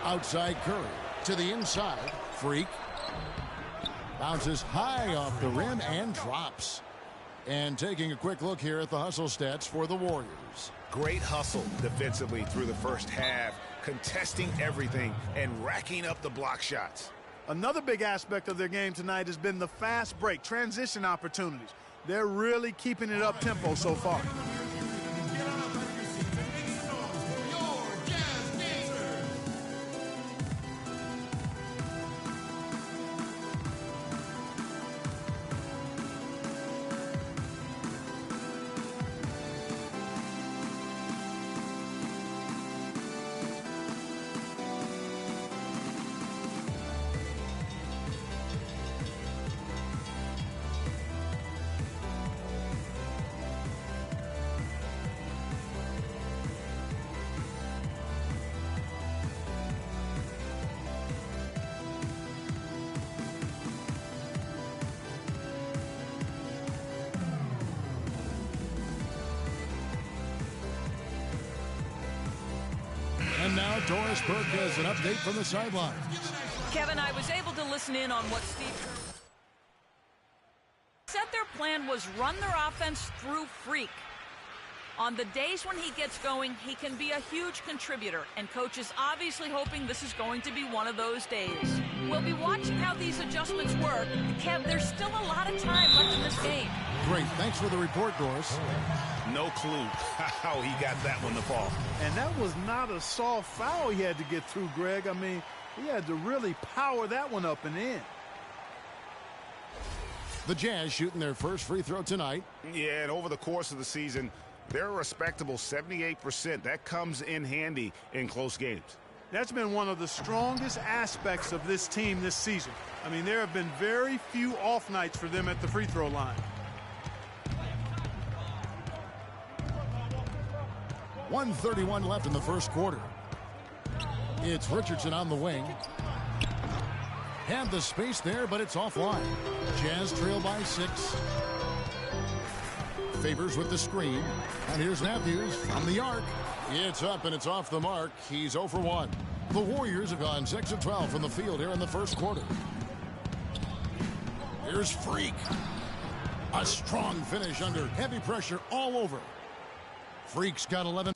Outside Curry to the inside. Freak. Bounces high off the rim and drops. And taking a quick look here at the hustle stats for the Warriors. Great hustle defensively through the first half, contesting everything and racking up the block shots. Another big aspect of their game tonight has been the fast break, transition opportunities. They're really keeping it up tempo so far. And now Doris Burke has an update from the sidelines. Kevin, I was able to listen in on what Steve said. Their plan was run their offense through Freak. On the days when he gets going, he can be a huge contributor, and Coach is obviously hoping this is going to be one of those days. We'll be watching how these adjustments work. Kev, there's still a lot of time left in this game. Great. Thanks for the report, Doris. No clue how he got that one to fall. And that was not a soft foul he had to get through, Greg. I mean, he had to really power that one up and in. The Jazz shooting their first free throw tonight. Yeah, and over the course of the season, they're a respectable 78%. That comes in handy in close games. That's been one of the strongest aspects of this team this season. I mean, there have been very few off nights for them at the free throw line. 1:31 left in the first quarter. It's Richardson on the wing. Had the space there, but it's offline. Jazz trail by 6. Favors with the screen. And here's Matthews from the arc. It's up and it's off the mark. He's 0 for 1. The Warriors have gone 6 of 12 from the field here in the first quarter. Here's Freak. A strong finish under heavy pressure all over. Freak's got 11.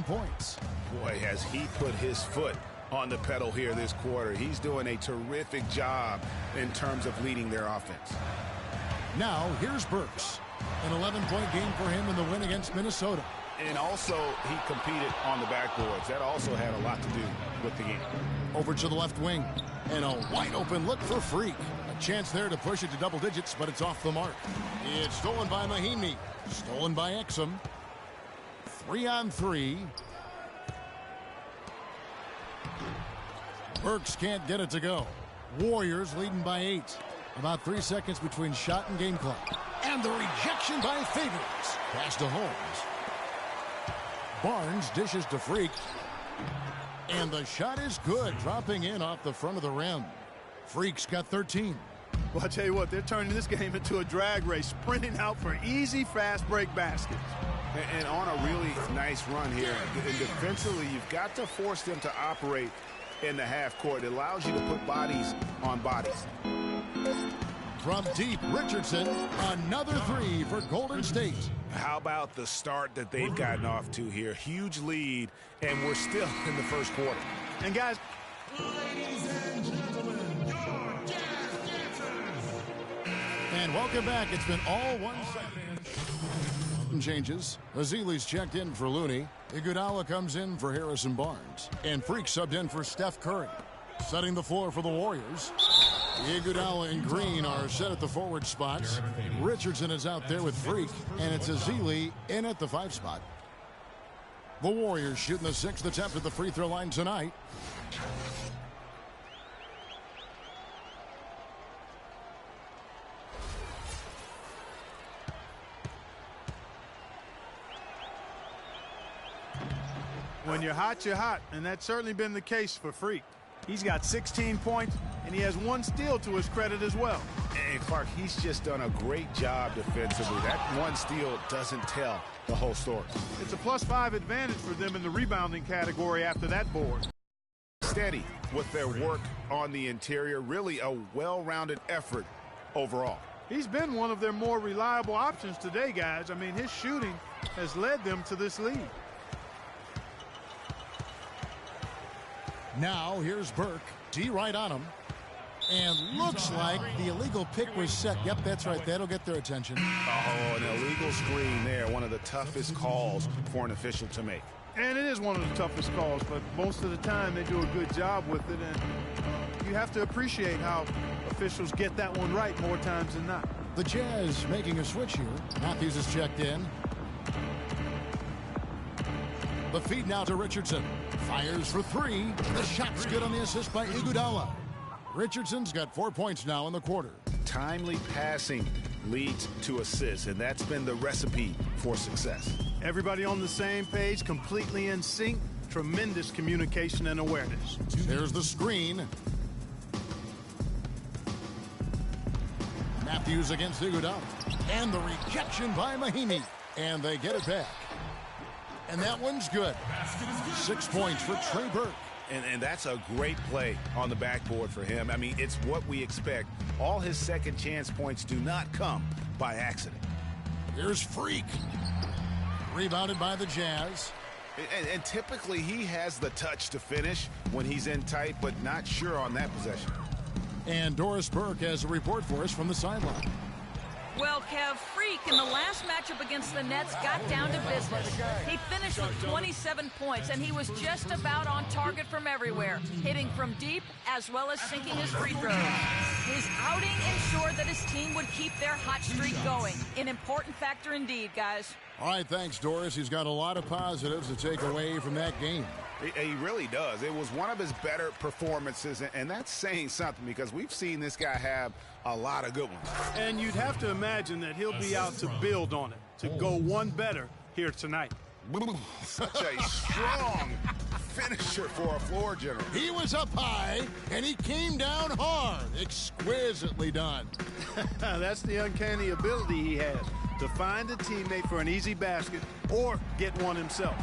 Points. Boy, has he put his foot on the pedal here this quarter. He's doing a terrific job in terms of leading their offense. Now, here's Burks. An 11-point game for him in the win against Minnesota. And also, he competed on the backboards. That also had a lot to do with the game. Over to the left wing. And a wide-open look for Freak. A chance there to push it to double digits, but it's off the mark. It's stolen by Mahinmi. Stolen by Exum. 3-on-3. Burks can't get it to go. Warriors leading by 8. About 3 seconds between shot and game clock. And the rejection by Favors. Pass to Holmes. Barnes dishes to Freak. And the shot is good, dropping in off the front of the rim. Freak's got 13. Well, I tell you what, they're turning this game into a drag race, sprinting out for easy, fast break baskets. And on a really nice run here. And defensively, you've got to force them to operate in the half court. It allows you to put bodies on bodies. From deep, Richardson, another three for Golden State. How about the start that they've gotten off to here? Huge lead, and we're still in the first quarter. And guys, ladies and gentlemen, your Jazz Dancers. And welcome back. It's been all 1 second. Changes. Azili's checked in for Looney. Iguodala comes in for Harrison Barnes. And Freak subbed in for Steph Curry. Setting the floor for the Warriors. Iguodala and Green are set at the forward spots. Richardson is out there with Freak, and it's Azili in at the 5 spot. The Warriors shooting the 6th attempt at the free throw line tonight. when you're hot, and that's certainly been the case for Freak. He's got 16 points, and he has 1 steal to his credit as well. And Clark, he's just done a great job defensively. That 1 steal doesn't tell the whole story. It's a +5 advantage for them in the rebounding category after that board. Steady with their work on the interior. Really a well-rounded effort overall. He's been one of their more reliable options today, guys. I mean, his shooting has led them to this lead. Now here's Burke. D right on him. And looks like the illegal pick was set. Yep, that's right. That'll get their attention. Oh, an illegal screen there. One of the toughest calls for an official to make. And it is one of the toughest calls, but most of the time they do a good job with it. And you have to appreciate how officials get that one right more times than not. The Jazz making a switch here. Matthews is checked in. The feed now to Richardson. Fires for 3. The shot's good on the assist by Iguodala. Richardson's got 4 points now in the quarter. Timely passing leads to assists, and that's been the recipe for success. Everybody on the same page, completely in sync. Tremendous communication and awareness. There's the screen. Matthews against Iguodala. And the rejection by Mahimi. And they get it back. And that one's good. 6 points for Trey Burke. And that's a great play on the backboard for him. I mean, it's what we expect. All his second chance points do not come by accident. Here's Freak. Rebounded by the Jazz. And typically he has the touch to finish when he's in tight, but not sure on that possession. And Doris Burke has a report for us from the sideline. Well, Kev, Freak in the last matchup against the Nets got down to business. He finished with 27 points, and he was just about on target from everywhere, hitting from deep as well as sinking his free throws. His outing ensured that his team would keep their hot streak going. An important factor indeed, guys. All right, thanks, Doris. He's got a lot of positives to take away from that game. He really does. It was one of his better performances, and that's saying something because we've seen this guy have a lot of good ones. And you'd have to imagine that he'll be out to build on it, to go one better here tonight. Such a strong finisher for a floor general. He was up high, and he came down hard. Exquisitely done. That's the uncanny ability he has, to find a teammate for an easy basket or get one himself.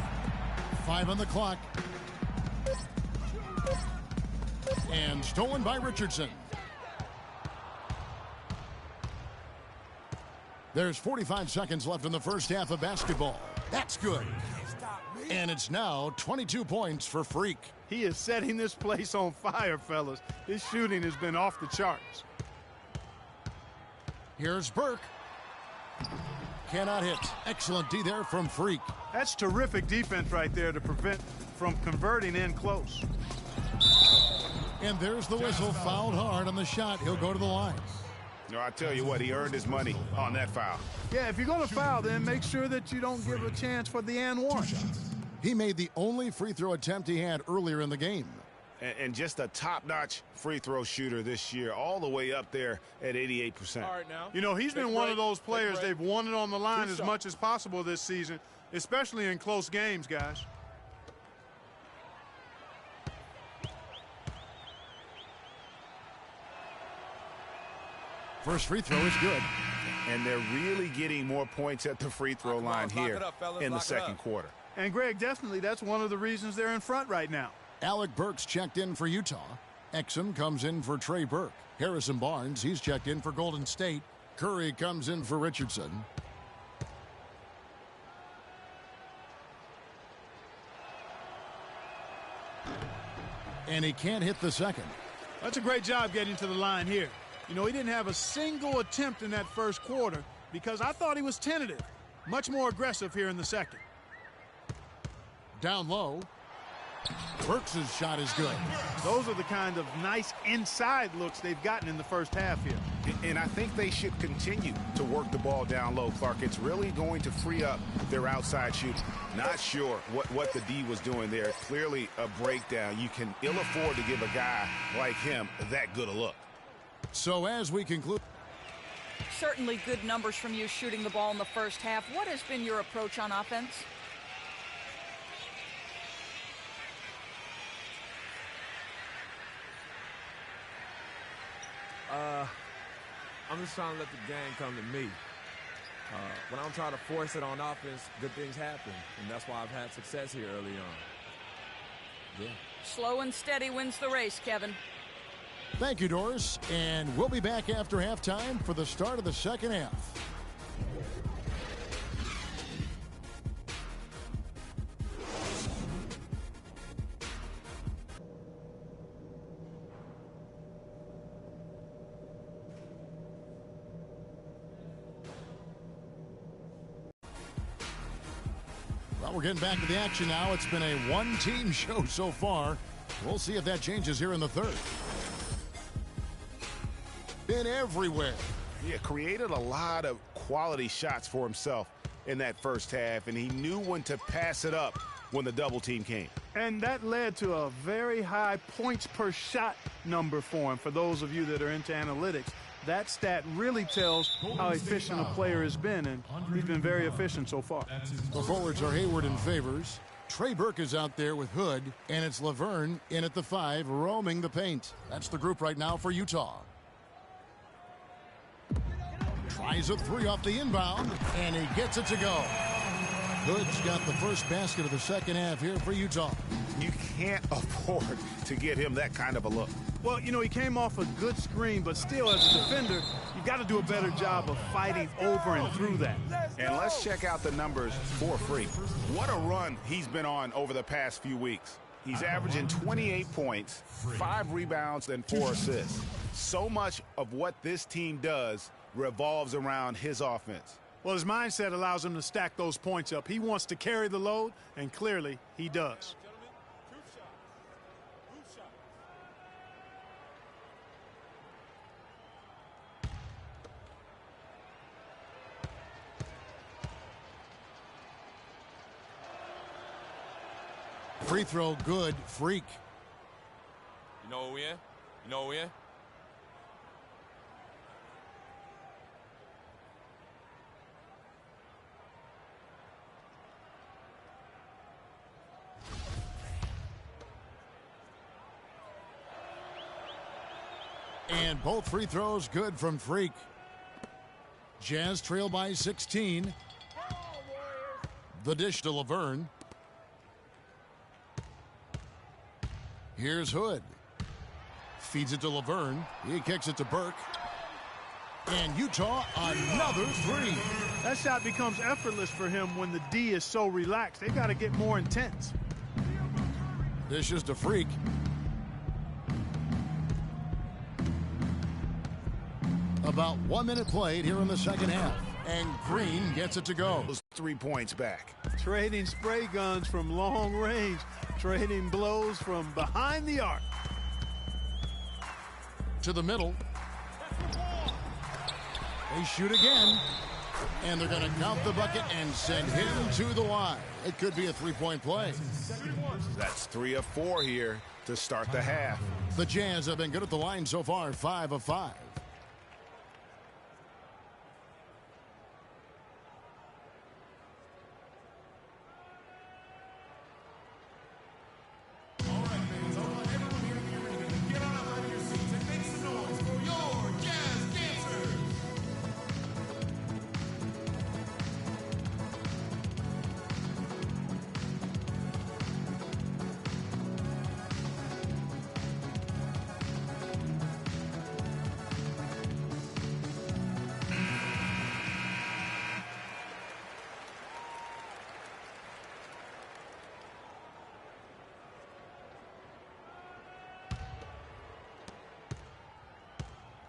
5 on the clock. And stolen by Richardson. There's 45 seconds left in the first half of basketball. That's good. And it's now 22 points for Freak. He is setting this place on fire, fellas. His shooting has been off the charts. Here's Burke. Cannot hit. Excellent D there from Freak. That's terrific defense right there to prevent from converting in close. And there's the whistle. Fouled hard on the shot. He'll go to the line. No, I tell you what, he earned his money on that foul. Yeah, if you're going to foul, then make sure that you don't give a chance for the and one. He made the only free throw attempt he had earlier in the game. And just a top-notch free throw shooter this year, all the way up there at 88%. All right, now. You know, he's been one of those players they've wanted on the line as much as possible this season, especially in close games, guys. First free throw is good. And they're really getting more points at the free throw line here in the second quarter. And, Greg, definitely that's one of the reasons they're in front right now. Alec Burks checked in for Utah. Exum comes in for Trey Burke. Harrison Barnes, he's checked in for Golden State. Curry comes in for Richardson. And he can't hit the second. That's a great job getting to the line here. You know, he didn't have a single attempt in that first quarter because I thought he was tentative. Much more aggressive here in the second. Down low. Burks' shot is good. Those are the kind of nice inside looks they've gotten in the first half here. And I think they should continue to work the ball down low, Clark. It's really going to free up their outside shooting. Not sure what the D was doing there. Clearly a breakdown. You can ill afford to give a guy like him that good a look. So as we conclude. Certainly good numbers from you shooting the ball in the first half. What has been your approach on offense? I'm just trying to let the game come to me. When I'm trying to force it on offense, good things happen, and that's why I've had success here early on. Yeah. Slow and steady wins the race, Kevin. Thank you, Doris. And we'll be back after halftime for the start of the second half. Well, we're getting back to the action now. It's been a one-team show so far. We'll see if that changes here in the third. Been everywhere. Yeah, created a lot of quality shots for himself in that first half, and he knew when to pass it up when the double team came. And that led to a very high points per shot number for him. For those of you that are into analytics, that stat really tells how efficient a player has been, and he's been very efficient so far. The forwards are Hayward and Favors. Trey Burke is out there with Hood, and it's Laverne in at the 5, roaming the paint. That's the group right now for Utah. Tries a 3 off the inbound, and he gets it to go. Hood's got the first basket of the second half here for Utah. You can't afford to get him that kind of a look. Well, you know, he came off a good screen, but still, as a defender, you've got to do a better job of fighting over and through that. And let's check out the numbers for Freak. What a run he's been on over the past few weeks. He's averaging 28 points, 5 rebounds, and 4 assists. So much of what this team does revolves around his offense. Well, his mindset allows him to stack those points up. He wants to carry the load, and clearly he does. Free throw good. Freak. You know what we in? You know what we in? And both free throws good from Freak. Jazz trail by 16. The dish to Laverne. Here's Hood. Feeds it to Laverne. He kicks it to Burke. And Utah, another 3. That shot becomes effortless for him when the D is so relaxed. They've got to get more intense. This is to Freak. About 1 minute played here in the second half. And Green gets it to go. 3 points back. Trading spray guns from long range. Trading blows from behind the arc. To the middle. They shoot again. And they're going to count the bucket and send him to the line. It could be a 3-point play. That's 3 of 4 here to start the half. The Jazz have been good at the line so far, 5 of 5.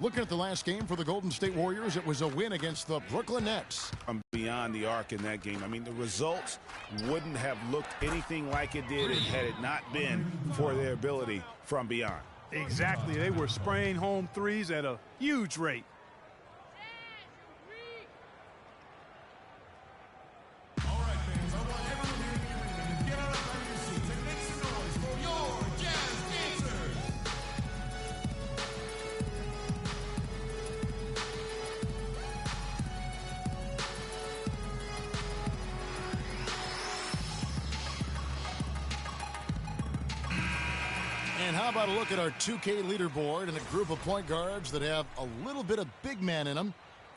Looking at the last game for the Golden State Warriors, it was a win against the Brooklyn Nets. Beyond the arc in that game. I mean, the results wouldn't have looked anything like it did had it not been for their ability from beyond. Exactly. They were spraying home threes at a huge rate. All right, fans, I want everyone here to get ready to get out of your seats and make some noise for your Jazz Dancers. And how about a look at our 2K leaderboard and a group of point guards that have a little bit of big man in them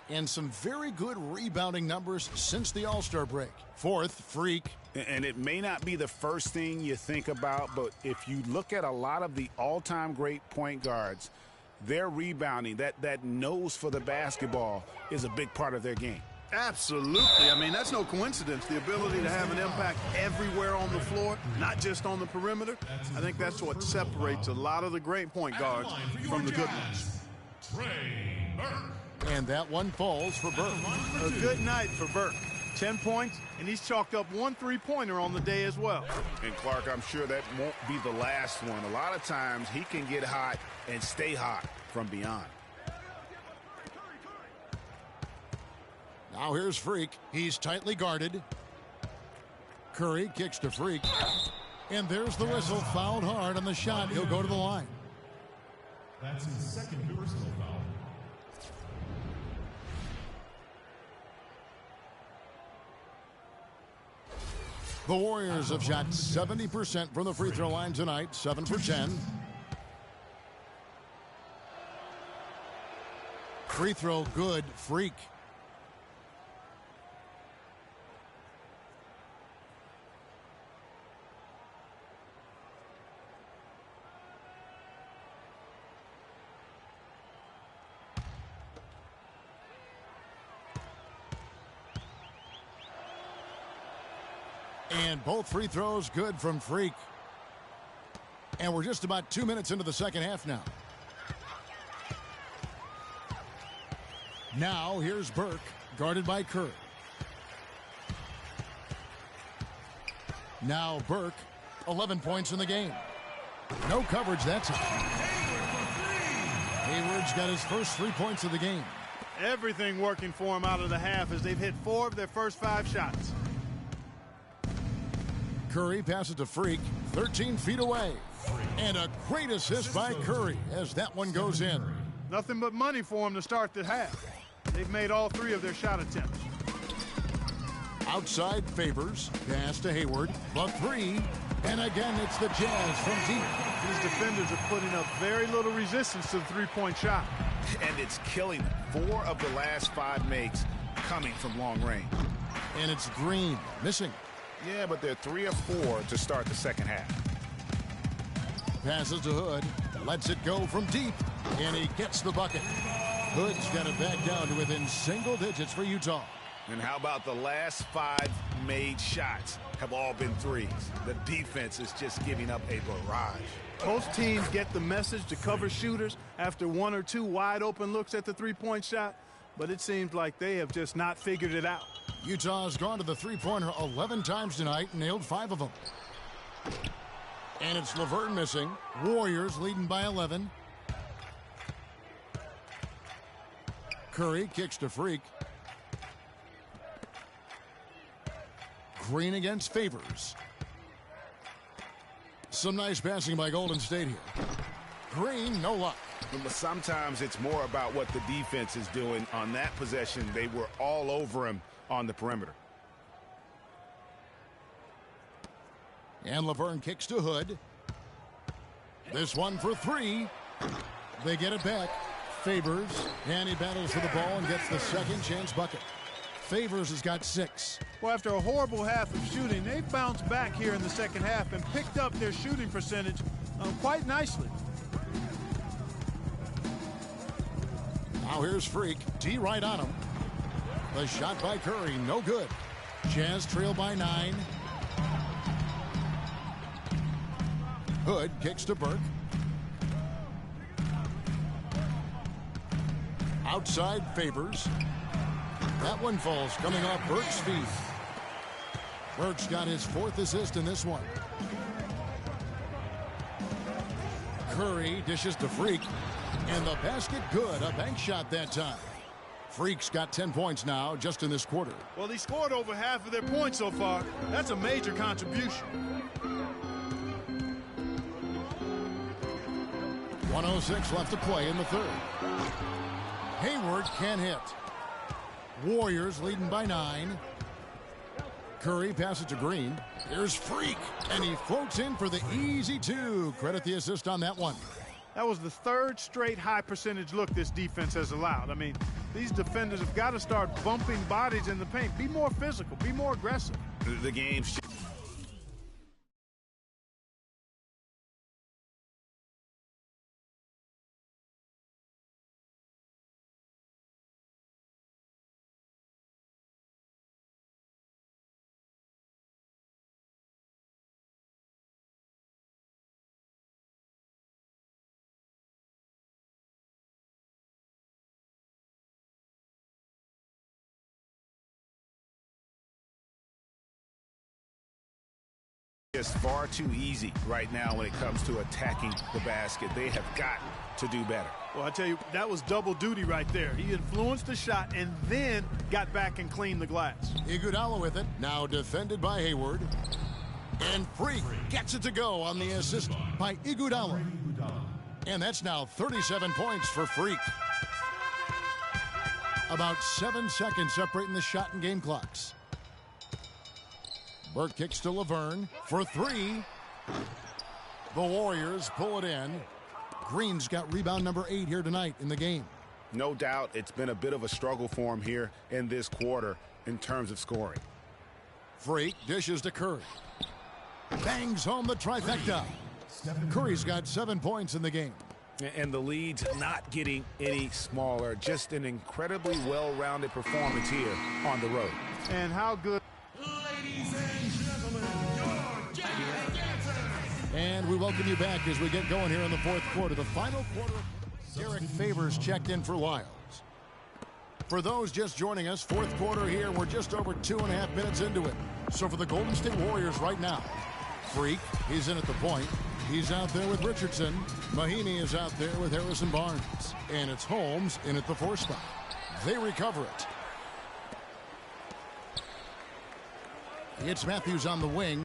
and some very good rebounding numbers since the All-Star break. Fourth, Freak. And it may not be the first thing you think about, but if you look at a lot of the all-time great point guards, their rebounding, that nose for the basketball is a big part of their game. Absolutely. I mean, that's no coincidence. The ability to have an impact everywhere on the floor, not just on the perimeter. I think that's what separates a lot of the great point guards from the good ones. Trey Burke. And that one falls for Burke. A good night for Burke. 10 points, and he's chalked up 1 3-pointer on the day as well. And Clark, I'm sure that won't be the last one. A lot of times he can get hot and stay hot from beyond. Now here's Freak. He's tightly guarded. Curry kicks to Freak. And there's the whistle. Fouled hard on the shot. He'll go to the line. That's his second personal foul. The Warriors have shot 70% from the free throw line tonight. 7 for 10. Free throw good. Freak. And both free throws good from Freak. And we're just about 2 minutes into the second half now. Now here's Burke, guarded by Curry. Now Burke, 11 points in the game. No coverage, that's it. Hayward's got his first 3 points of the game. Everything working for him out of the half as they've hit 4 of their first 5 shots. Curry passes to Freak, 13 feet away. And a great assist by Curry as that one goes in. Nothing but money for him to start the half. They've made all 3 of their shot attempts. Outside Favors, pass to Hayward, the 3, and again it's the Jazz from deep. These defenders are putting up very little resistance to the 3-point shot. And it's killing them. 4 of the last 5 makes coming from long range. And it's Green, missing. Yeah, but they're 3 of 4 to start the second half. Passes to Hood, lets it go from deep, and he gets the bucket. Hood's got it back down to within single digits for Utah. And how about the last 5 made shots have all been threes? The defense is just giving up a barrage. Most teams get the message to cover shooters after 1 or 2 wide open looks at the 3-point shot, but it seems like they have just not figured it out. Utah's gone to the 3-pointer 11 times tonight, nailed 5 of them. And it's Laverne missing. Warriors leading by 11. Curry kicks to Freak. Green against Favors. Some nice passing by Golden State here. Green, no luck. But sometimes it's more about what the defense is doing. On that possession, they were all over him on the perimeter. And Laverne kicks to Hood. This one for 3. They get it back. Favors, and he battles for the ball and gets the second chance bucket. Favors has got 6. Well, after a horrible half of shooting, they've bounced back here in the second half and picked up their shooting percentage quite nicely. Now here's Freak. D right on him. The shot by Curry, no good. Jazz trail by 9. Hood kicks to Burke. Outside Favors. That one falls coming off Burke's feet. Burke's got his 4th assist in this one. Curry dishes to Freak. And the basket good. A bank shot that time. Freak's got 10 points now just in this quarter. Well, he scored over half of their points so far. That's a major contribution. 1:06 left to play in the third. Hayward can't hit. Warriors leading by 9. Curry passes to Green. Here's Freak, and he floats in for the easy 2. Credit the assist on that one. That was the 3rd straight high percentage look this defense has allowed. I mean, these defenders have got to start bumping bodies in the paint. Be more physical. Be more aggressive. The game's It's far too easy right now when it comes to attacking the basket. They have got to do better. Well, I tell you, that was double duty right there. He influenced the shot and then got back and cleaned the glass. Iguodala with it. Now defended by Hayward. And Freak gets it to go on the assist by Iguodala. And that's now 37 points for Freak. About 7 seconds separating the shot and game clocks. Burke kicks to Laverne for 3. The Warriors pull it in. Green's got rebound number 8 here tonight in the game. No doubt it's been a bit of a struggle for him here in this quarter in terms of scoring. Freak dishes to Curry. Bangs home the trifecta. Curry's got 7 points in the game. And the lead's not getting any smaller. Just an incredibly well-rounded performance here on the road. And how good. Ladies and gentlemen, your Jazz Dancers. And we welcome you back as we get going here in the 4th quarter. The final quarter. Derek Favors checked in for Lyles. For those just joining us, 4th quarter here. We're just over 2.5 minutes into it. So for the Golden State Warriors right now, Freak, he's in at the point. He's out there with Richardson. Mahinmi is out there with Harrison Barnes. And it's Holmes in at the 4 spot. They recover it. It's Matthews on the wing.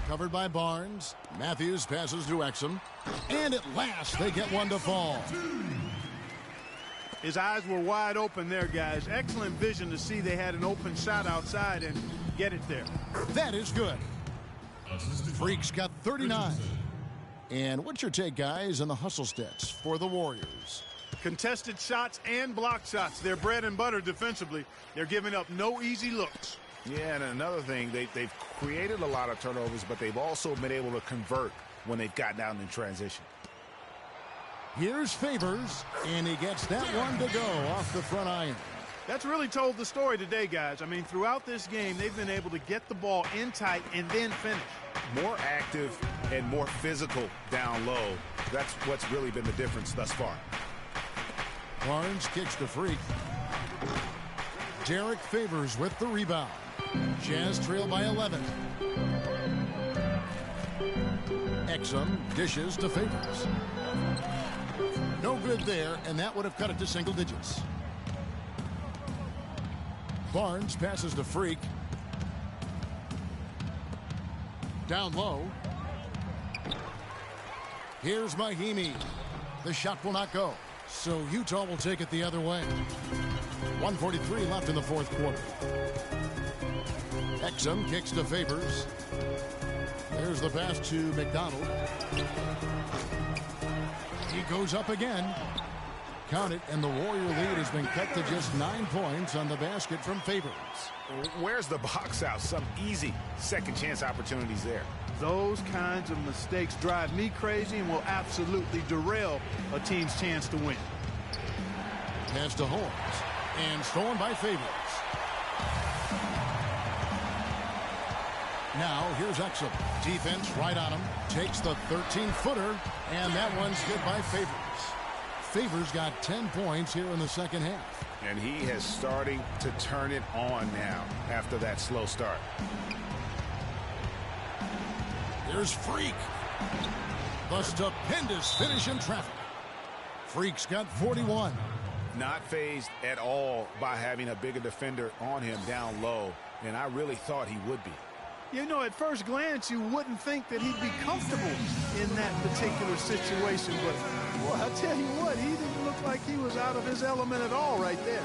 Covered by Barnes. Matthews passes to Exum. And at last, they get one to fall. His eyes were wide open there, guys. Excellent vision to see they had an open shot outside and get it there. That is good. Freak's got 39. And what's your take, guys, on the hustle stats for the Warriors? Contested shots and block shots. They're bread and butter defensively. They're giving up no easy looks. Yeah, and another thing, they've created a lot of turnovers, but they've also been able to convert when they've gotten out in transition. Here's Favors, and he gets that one to go off the front iron. That's really told the story today, guys. I mean, throughout this game, they've been able to get the ball in tight and then finish. More active and more physical down low. That's what's really been the difference thus far. Barnes kicks to Freak. Derek Favors with the rebound. Jazz trail by 11. Exum dishes to Favors. No good there, and that would have cut it to single digits. Barnes passes to Freak. Down low. Here's Mahinmi. The shot will not go, so Utah will take it the other way. 1:43 left in the 4th quarter. Exum kicks to Favors. There's the pass to McDonald. He goes up again. Count it, and the Warrior lead has been cut to just 9 points on the basket from Favors. Where's the box out? Some easy second chance opportunities there. Those kinds of mistakes drive me crazy and will absolutely derail a team's chance to win. Pass to Holmes, and stolen by Favors. Now here's Exum. Defense right on him. Takes the 13-footer, and that one's good by Favors. Favors got 10 points here in the second half. And he is starting to turn it on now after that slow start. There's Freak. The stupendous finish in traffic. Freak's got 41. Not fazed at all by having a bigger defender on him down low, and I really thought he would be. You know, at first glance, you wouldn't think that he'd be comfortable in that particular situation. But, boy, I tell you what, he didn't look like he was out of his element at all right there.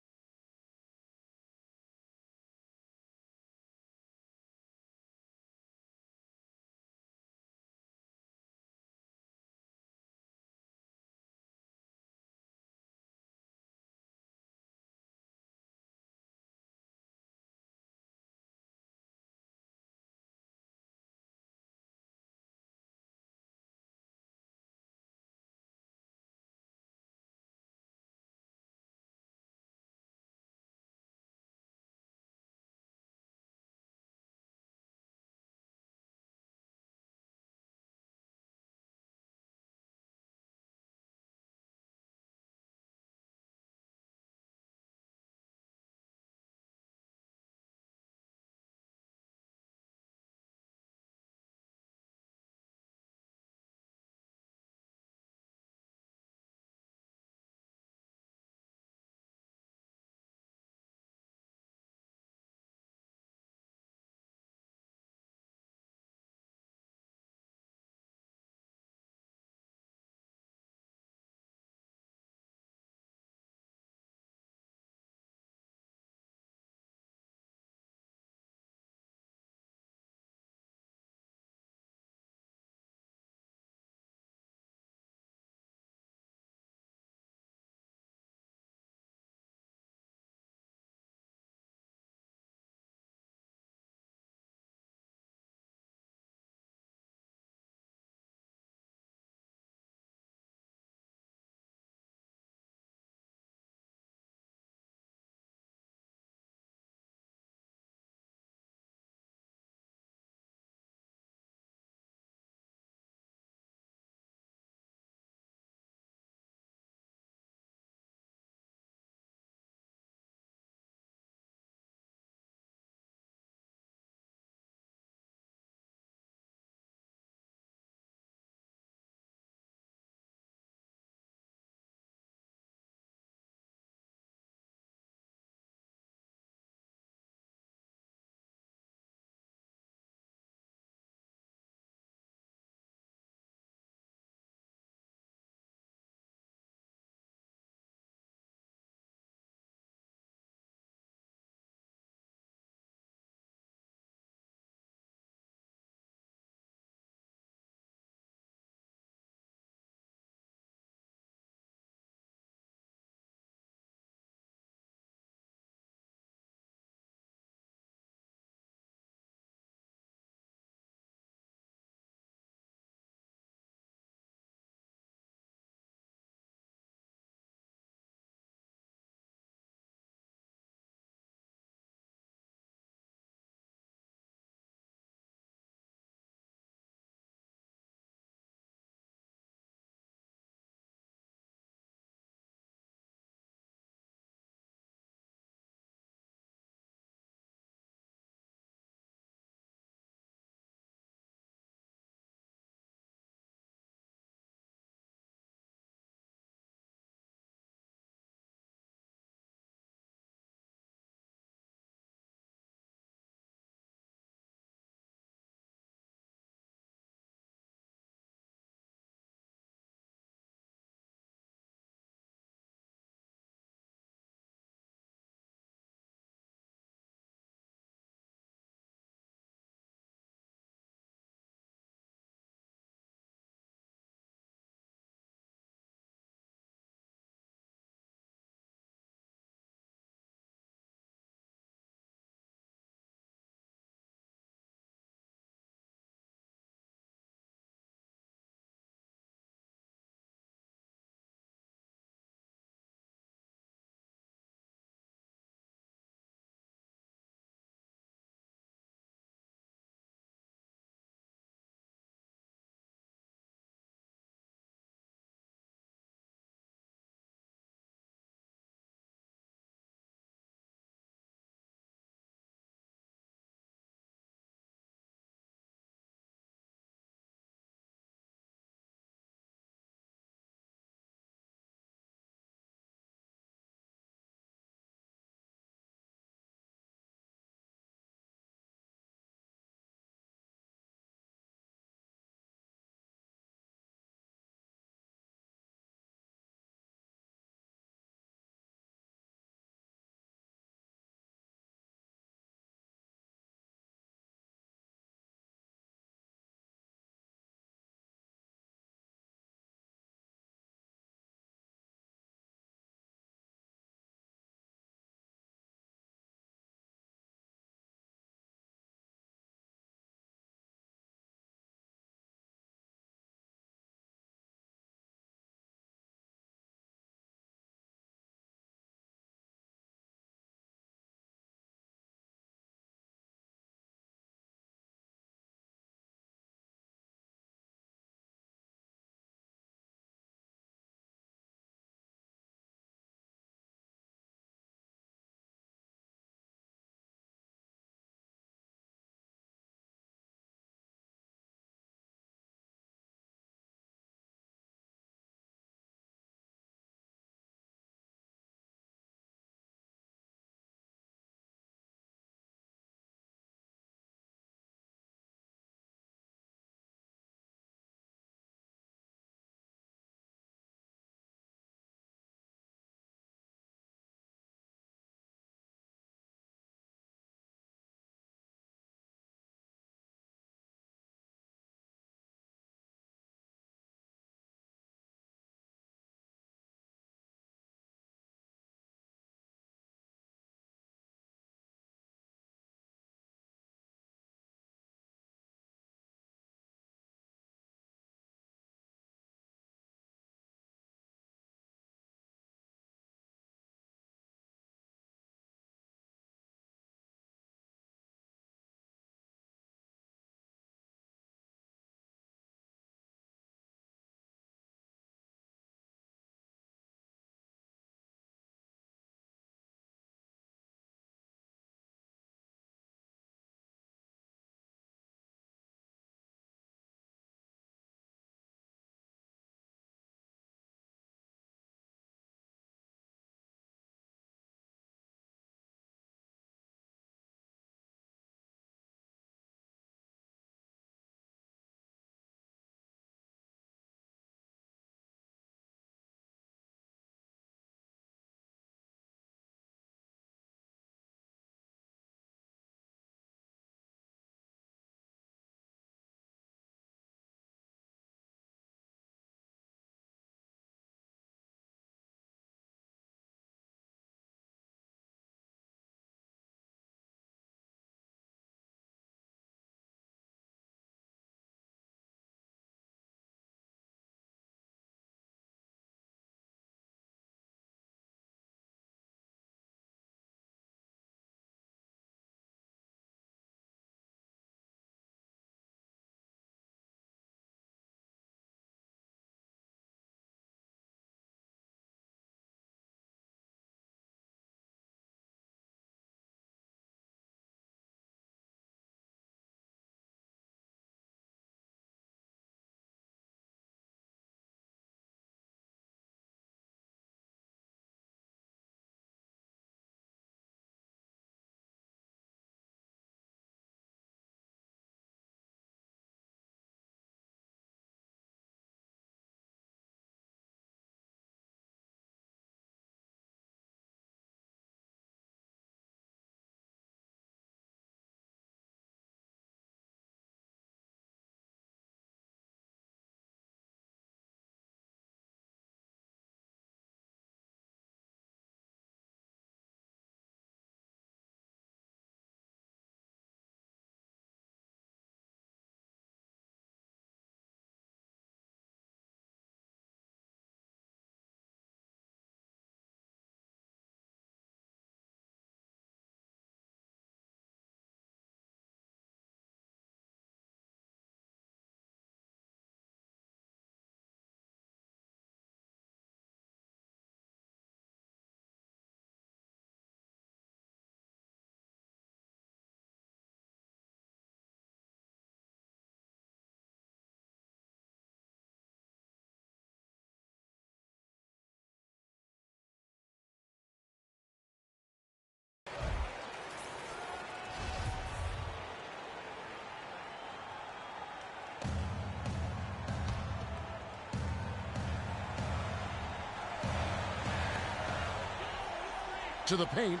to the paint.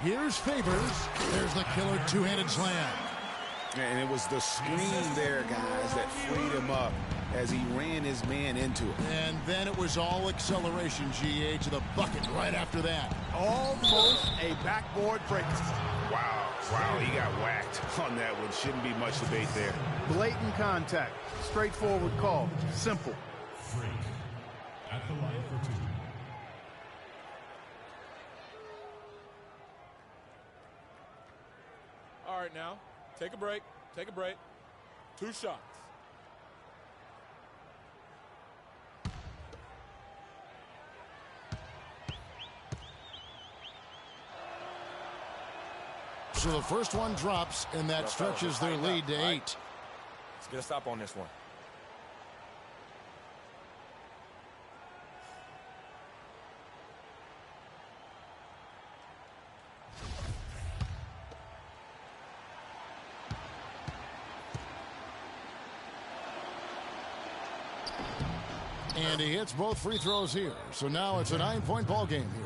Here's Favors. There's the killer two-handed slam. And it was the screen there, guys, that freed him up as he ran his man into it. And then it was all acceleration, GA, to the bucket right after that. Almost a backboard breaker. Wow, he got whacked on that one. Shouldn't be much debate there. Blatant contact. Straightforward call. Simple. Freak at the line for two. All right, now, take a break. Take a break. 2 shots. So the first one drops, and that stretches their lead to 8. Let's get a stop on this one. And he hits both free throws here. So now it's a 9-point ball game here.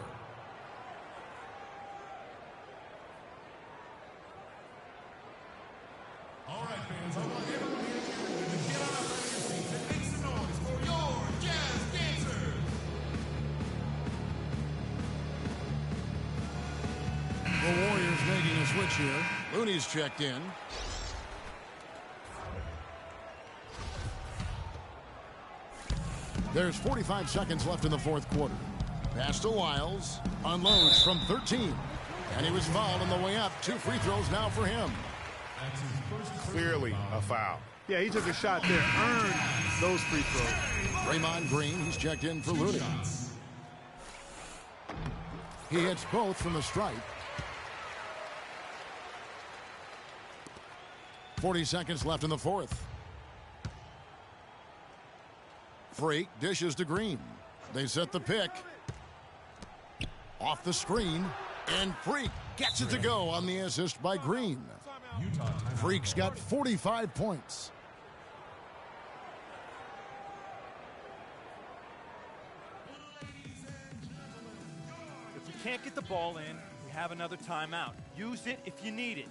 All right, fans, I want everyone here in the arena to get out of your seats and make some noise for your jazz dancers. The Warriors making a switch here. Looney's checked in. There's 45 seconds left in the fourth quarter. Pass to Wiles. Unloads from 13. And he was fouled on the way up. 2 free throws now for him. That's his first Clearly a foul. Yeah, he took a shot there. Earned those free throws. Draymond Green, he's checked in for Looney. He hits both from the stripe. 40 seconds left in the fourth. Freak dishes to Green. They set the pick. Off the screen. And Freak gets it to go on the assist by Green. Freak's got 45 points. If we can't get the ball in, we have another timeout. Use it if you need it.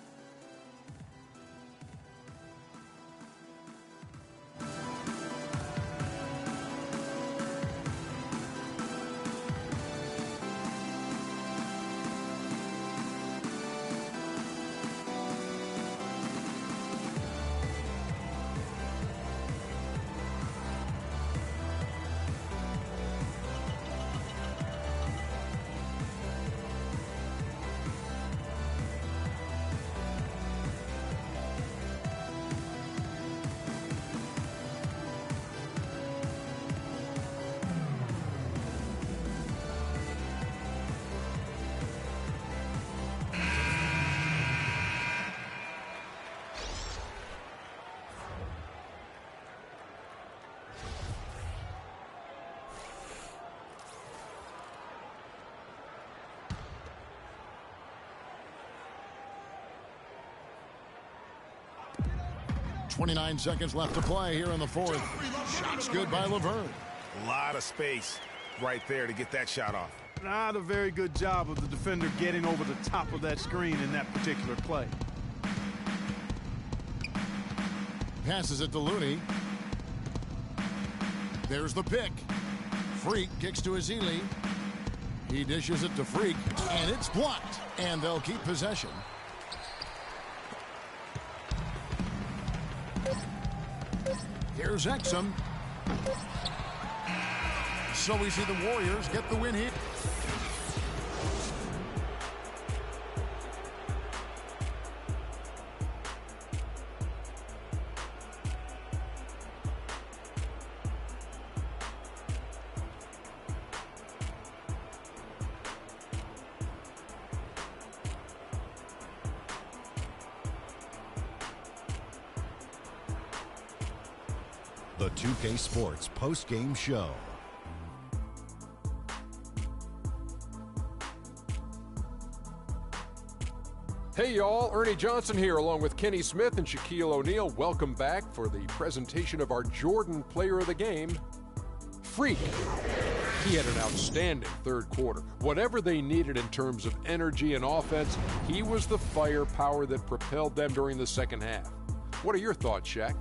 .29 seconds left to play here in the fourth. Shot's good by Laverne. A lot of space right there to get that shot off. Not a very good job of the defender getting over the top of that screen in that particular play. Passes it to Looney. There's the pick. Freak kicks to Azili. He dishes it to Freak, and it's blocked. And they'll keep possession. Here's Exum. So we see the Warriors get the win here. The 2K Sports post-game show. Hey y'all, Ernie Johnson here along with Kenny Smith and Shaquille O'Neal. Welcome back for the presentation of our Jordan Player of the Game, Freak. He had an outstanding third quarter. Whatever they needed in terms of energy and offense, he was the firepower that propelled them during the second half. What are your thoughts, Shaq?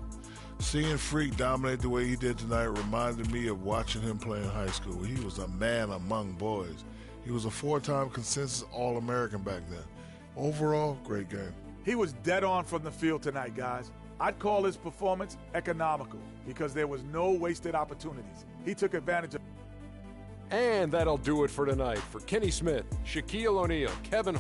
Seeing Freak dominate the way he did tonight reminded me of watching him play in high school. He was a man among boys. He was a 4-time consensus All-American back then. Overall, great game. He was dead on from the field tonight, guys. I'd call his performance economical because there was no wasted opportunities. He took advantage of. And that'll do it for tonight. For Kenny Smith, Shaquille O'Neal, Kevin